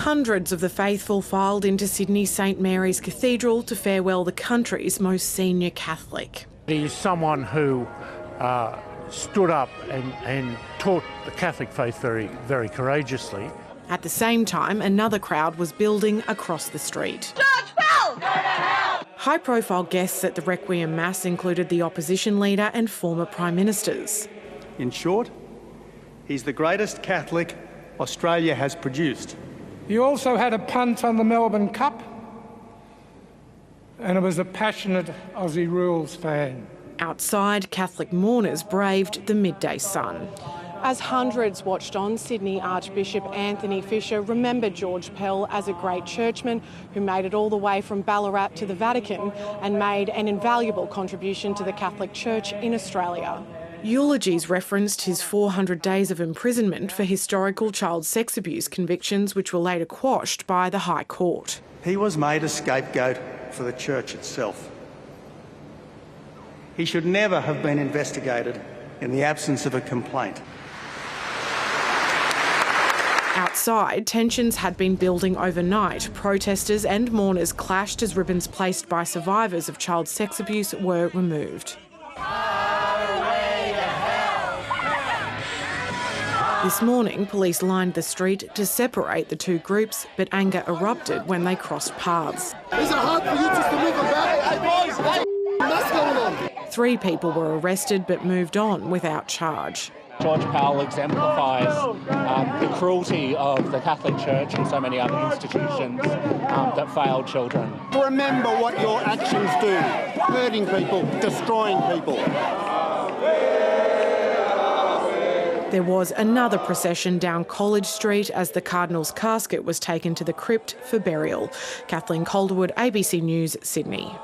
Hundreds of the faithful filed into Sydney's St Mary's Cathedral to farewell the country's most senior Catholic. He's someone who stood up and taught the Catholic faith very, very courageously. At the same time, another crowd was building across the street. George Pell! High-profile guests at the Requiem Mass included the opposition leader and former Prime Ministers. In short, he's the greatest Catholic Australia has produced. He also had a punt on the Melbourne Cup and was a passionate Aussie rules fan. Outside, Catholic mourners braved the midday sun. As hundreds watched on, Sydney Archbishop Anthony Fisher remembered George Pell as a great churchman who made it all the way from Ballarat to the Vatican and made an invaluable contribution to the Catholic Church in Australia. Eulogies referenced his 400 days of imprisonment for historical child sex abuse convictions, which were later quashed by the High Court. He was made a scapegoat for the Church itself. He should never have been investigated in the absence of a complaint. Outside, tensions had been building overnight. Protesters and mourners clashed as ribbons placed by survivors of child sex abuse were removed. This morning, police lined the street to separate the two groups, but anger erupted when they crossed paths. Is it hard for you just to move about? What's going on? 3 people were arrested but moved on without charge. George Pell exemplifies the cruelty of the Catholic Church and so many other institutions that fail children. Remember what your actions do: hurting people, destroying people. There was another procession down College Street as the Cardinal's casket was taken to the crypt for burial. Kathleen Calderwood, ABC News, Sydney.